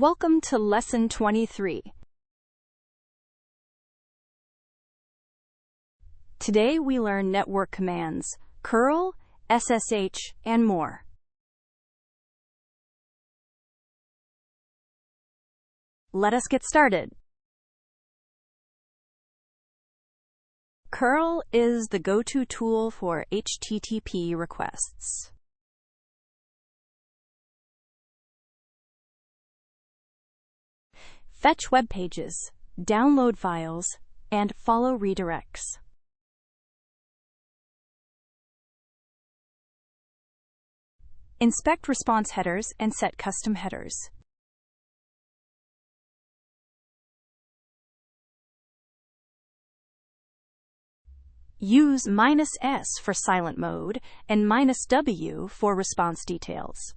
Welcome to Lesson 23. Today we learn network commands, curl, SSH, and more. Let us get started. Curl is the go-to tool for HTTP requests. Fetch web pages, download files, and follow redirects. Inspect response headers and set custom headers. Use -S for silent mode and -W for response details.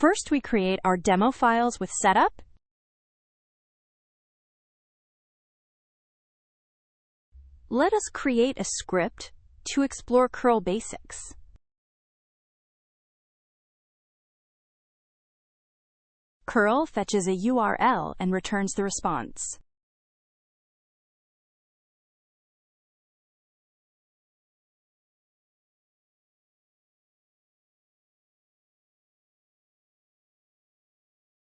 First, we create our demo files with setup, let us create a script to explore curl basics. Curl fetches a URL and returns the response.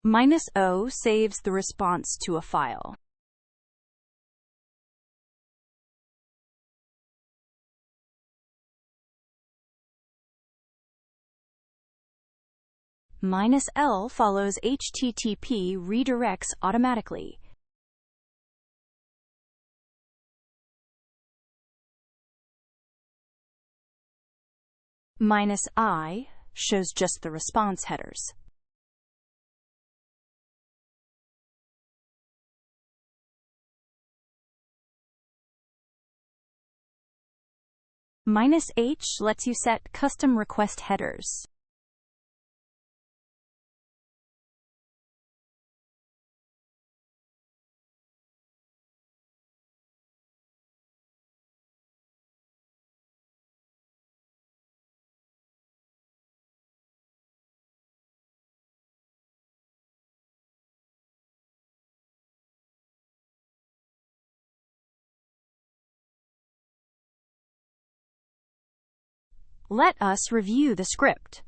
-O saves the response to a file. -L follows HTTP redirects automatically. -I shows just the response headers. -H lets you set custom request headers. Let us review the script.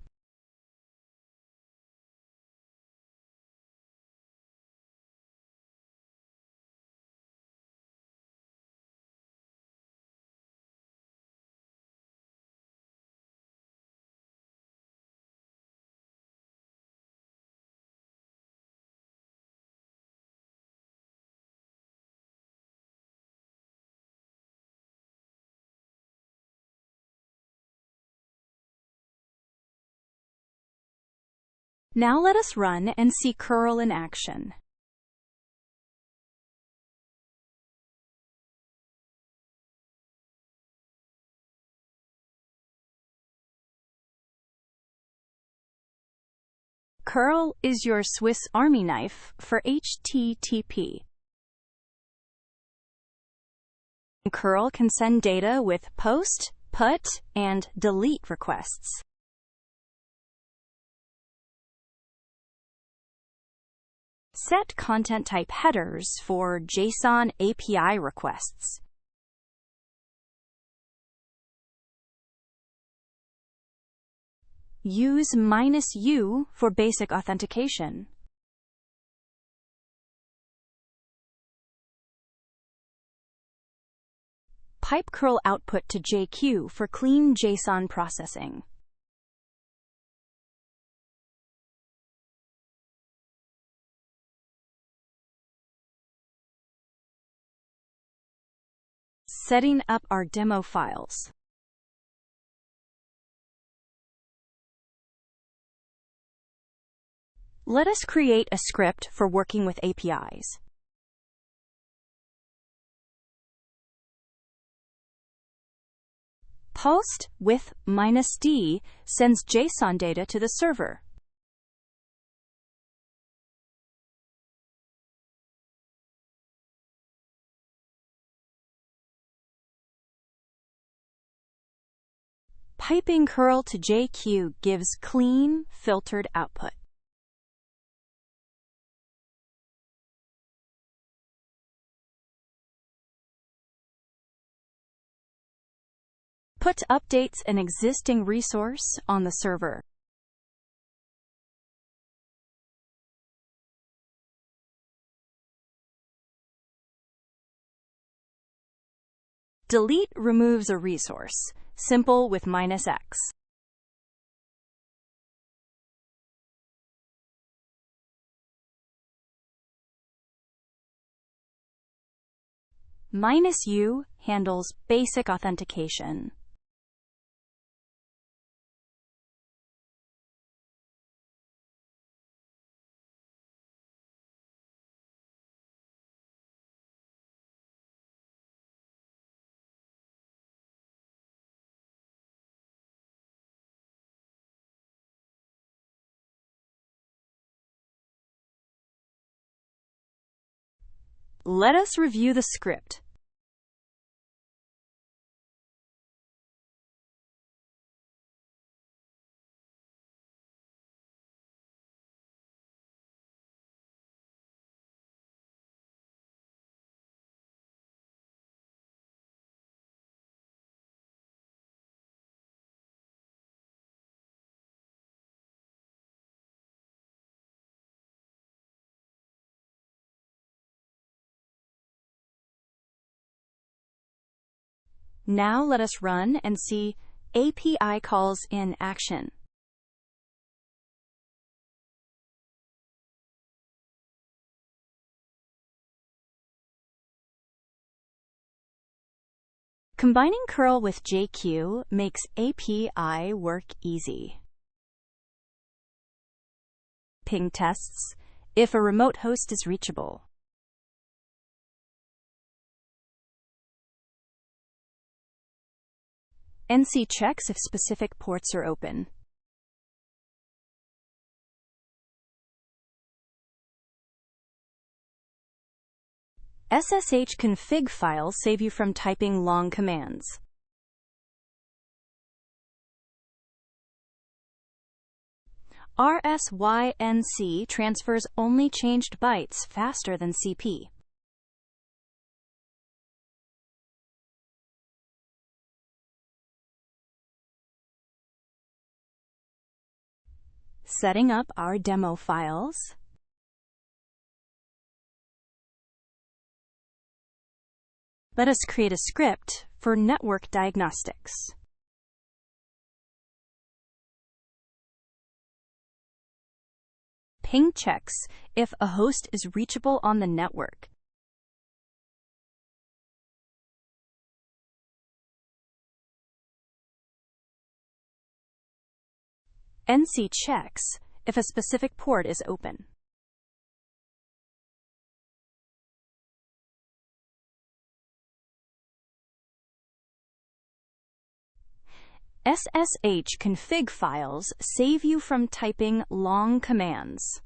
Now let us run and see curl in action. Curl is your Swiss Army knife for HTTP. Curl can send data with POST, PUT, and DELETE requests. Set content type headers for JSON API requests. Use -U for basic authentication. Pipe curl output to JQ for clean JSON processing. Setting up our demo files. Let us create a script for working with APIs. Post with -D sends JSON data to the server. Piping curl to JQ gives clean, filtered output. Put updates an existing resource on the server. Delete removes a resource, simple with -x. -u handles basic authentication. Let us review the script. Now let us run and see API calls in action. Combining curl with JQ makes API work easy. Ping tests if a remote host is reachable. NC checks if specific ports are open. SSH config files save you from typing long commands. rsync transfers only changed bytes faster than CP. Setting up our demo files. Let us create a script for network diagnostics. Ping checks if a host is reachable on the network. NC checks if a specific port is open. SSH config files save you from typing long commands.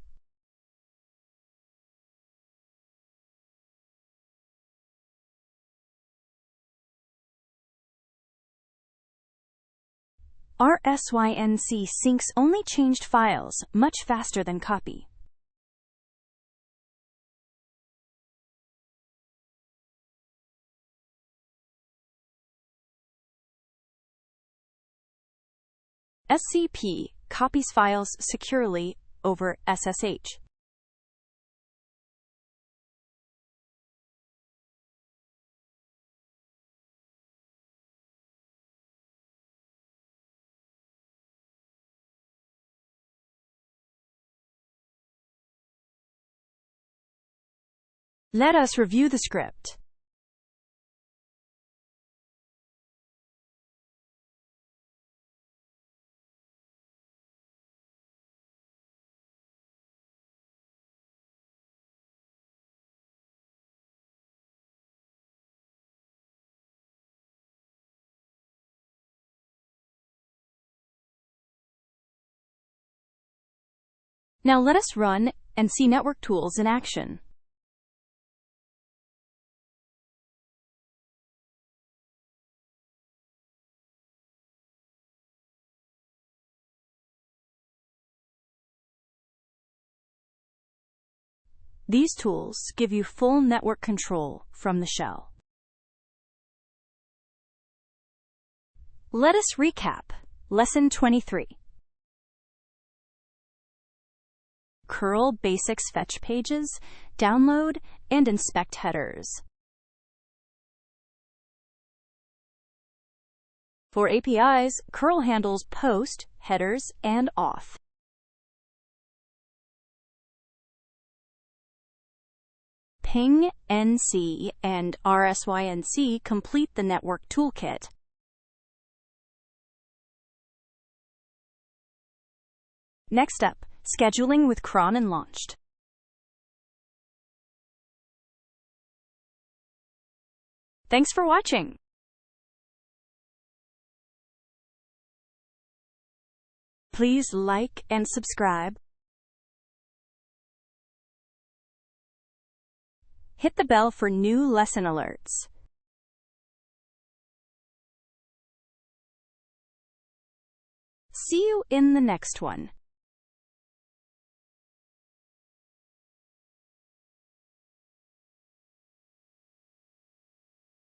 rsync syncs only changed files much faster than copy. SCP copies files securely over SSH. Let us review the script. Now let us run and see network tools in action. These tools give you full network control from the shell. Let us recap. Lesson 23. Curl basics fetch pages, download, and inspect headers. For APIs, curl handles post, headers, and auth. Ping, NC, and rsync complete the network toolkit. Next up, scheduling with cron and launched. Thanks for watching. Please like and subscribe. Hit the bell for new lesson alerts. See you in the next one.